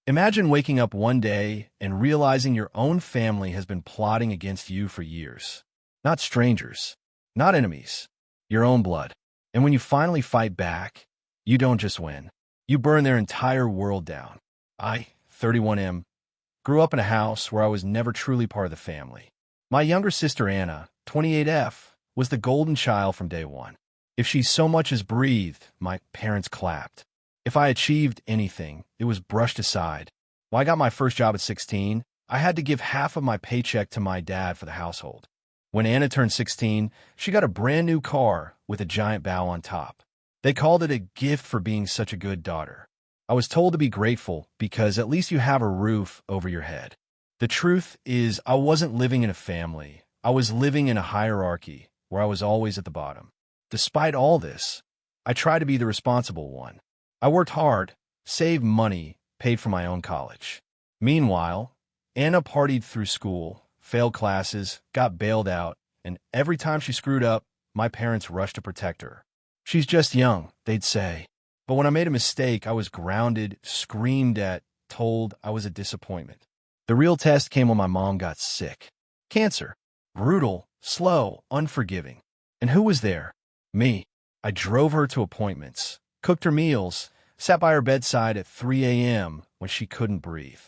Imagine waking up one day and realizing your own family has been plotting against you for years. Not strangers, not enemies, your own blood. And when you finally fight back, you don't just win. You burn their entire world down. I, 31M, grew up in a house where I was never truly part of the family. My younger sister Anna, 28F, was the golden child from day one. If she so much as breathed, my parents clapped. If I achieved anything, it was brushed aside. When I got my first job at 16, I had to give half of my paycheck to my dad for the household. When Anna turned 16, she got a brand new car with a giant bow on top. They called it a gift for being such a good daughter. I was told to be grateful because at least you have a roof over your head. The truth is, I wasn't living in a family. I was living in a hierarchy where I was always at the bottom. Despite all this, I tried to be the responsible one. I worked hard, saved money, paid for my own college. Meanwhile, Anna partied through school, failed classes, got bailed out, and every time she screwed up, my parents rushed to protect her. She's just young, they'd say. But when I made a mistake, I was grounded, screamed at, told I was a disappointment. The real test came when my mom got sick. Cancer. Brutal, slow, unforgiving. And who was there? Me. I drove her to appointments, cooked her meals, sat by her bedside at 3 a.m. when she couldn't breathe.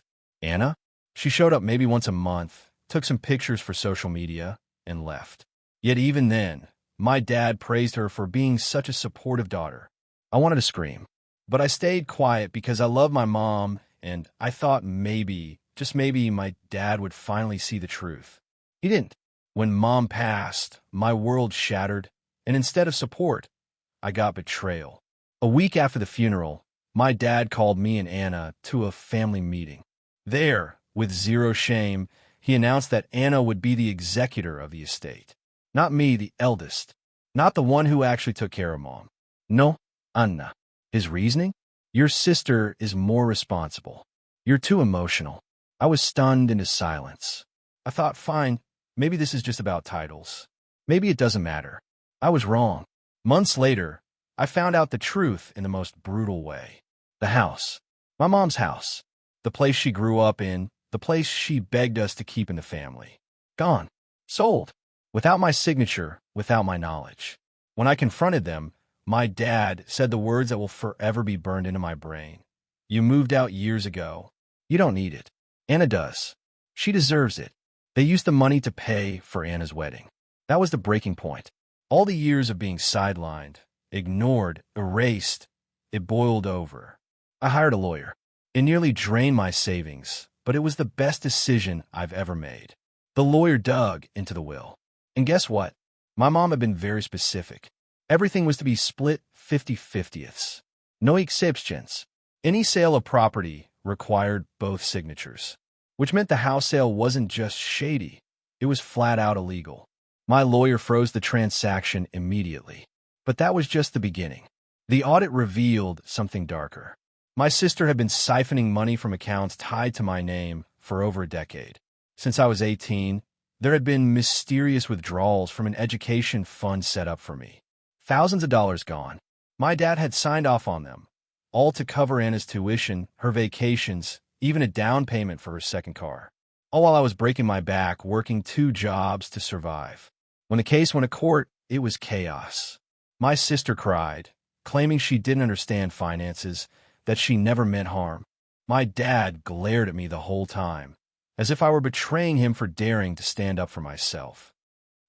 Anna? She showed up maybe once a month, took some pictures for social media, and left. Yet even then, my dad praised her for being such a supportive daughter. I wanted to scream, but I stayed quiet because I love my mom, and I thought maybe, just maybe, my dad would finally see the truth. He didn't. When Mom passed, my world shattered, and instead of support, I got betrayal. A week after the funeral, my dad called me and Anna to a family meeting. There, with zero shame, he announced that Anna would be the executor of the estate. Not me, the eldest. Not the one who actually took care of Mom. No, Anna. His reasoning? Your sister is more responsible. You're too emotional. I was stunned into silence. I thought, fine, maybe this is just about titles. Maybe it doesn't matter. I was wrong. Months later, I found out the truth in the most brutal way. The house. My mom's house. The place she grew up in. The place she begged us to keep in the family. Gone. Sold. Without my signature, without my knowledge. When I confronted them, my dad said the words that will forever be burned into my brain. You moved out years ago. You don't need it. Anna does. She deserves it. They used the money to pay for Anna's wedding. That was the breaking point. All the years of being sidelined, ignored, erased, it boiled over. I hired a lawyer. It nearly drained my savings, but it was the best decision I've ever made. The lawyer dug into the will. And guess what? My mom had been very specific. Everything was to be split 50-50ths. No exceptions. Any sale of property required both signatures, which meant the house sale wasn't just shady. It was flat out illegal. My lawyer froze the transaction immediately. But that was just the beginning. The audit revealed something darker. My sister had been siphoning money from accounts tied to my name for over a decade. Since I was 18, there had been mysterious withdrawals from an education fund set up for me. Thousands of dollars gone. My dad had signed off on them, all to cover Anna's tuition, her vacations, even a down payment for her second car. All while I was breaking my back, working 2 jobs to survive. When the case went to court, it was chaos. My sister cried, claiming she didn't understand finances, that she never meant harm. My dad glared at me the whole time, as if I were betraying him for daring to stand up for myself.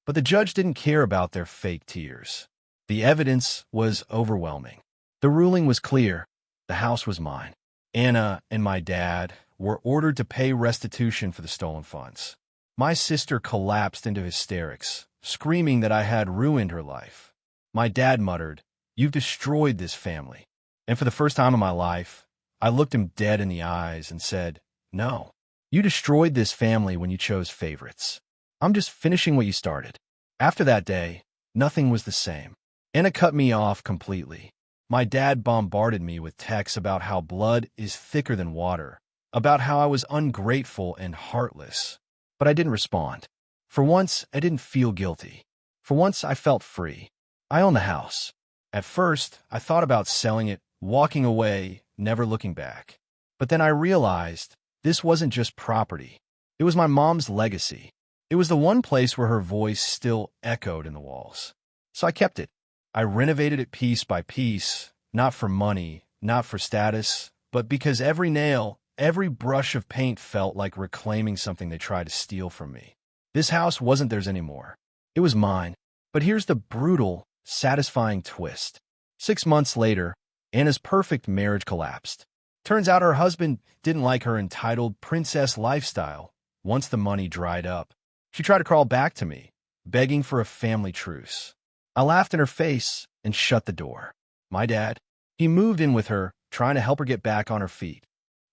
But the judge didn't care about their fake tears. The evidence was overwhelming. The ruling was clear. The house was mine. Anna and my dad were ordered to pay restitution for the stolen funds. My sister collapsed into hysterics, screaming that I had ruined her life. My dad muttered, "You've destroyed this family." And for the first time in my life, I looked him dead in the eyes and said, "No, you destroyed this family when you chose favorites. I'm just finishing what you started." After that day, nothing was the same. Anna cut me off completely. My dad bombarded me with texts about how blood is thicker than water, about how I was ungrateful and heartless. But I didn't respond. For once, I didn't feel guilty. For once, I felt free. I own the house. At first, I thought about selling it, walking away, never looking back. But then I realized this wasn't just property. It was my mom's legacy. It was the one place where her voice still echoed in the walls. So I kept it. I renovated it piece by piece, not for money, not for status, but because every nail, every brush of paint felt like reclaiming something they tried to steal from me. This house wasn't theirs anymore. It was mine. But here's the brutal, satisfying twist. 6 months later, Anna's perfect marriage collapsed. Turns out her husband didn't like her entitled princess lifestyle. Once the money dried up, she tried to crawl back to me, begging for a family truce. I laughed in her face and shut the door. My dad, he moved in with her, trying to help her get back on her feet.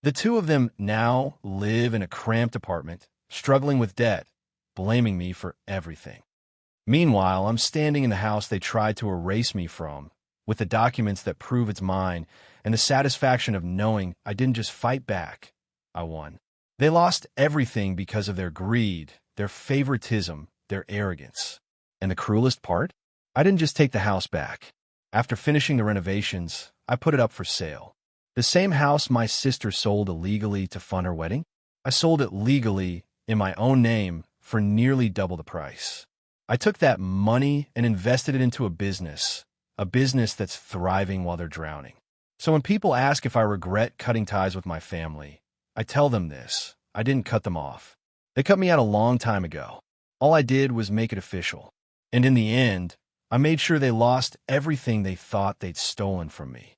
The two of them now live in a cramped apartment, struggling with debt, blaming me for everything. Meanwhile, I'm standing in the house they tried to erase me from, with the documents that prove it's mine and the satisfaction of knowing I didn't just fight back, I won. They lost everything because of their greed, their favoritism, their arrogance. And the cruelest part? I didn't just take the house back. After finishing the renovations, I put it up for sale. The same house my sister sold illegally to fund her wedding, I sold it legally in my own name for nearly double the price. I took that money and invested it into a business that's thriving while they're drowning. So when people ask if I regret cutting ties with my family, I tell them this: I didn't cut them off. They cut me out a long time ago. All I did was make it official. And in the end, I made sure they lost everything they thought they'd stolen from me.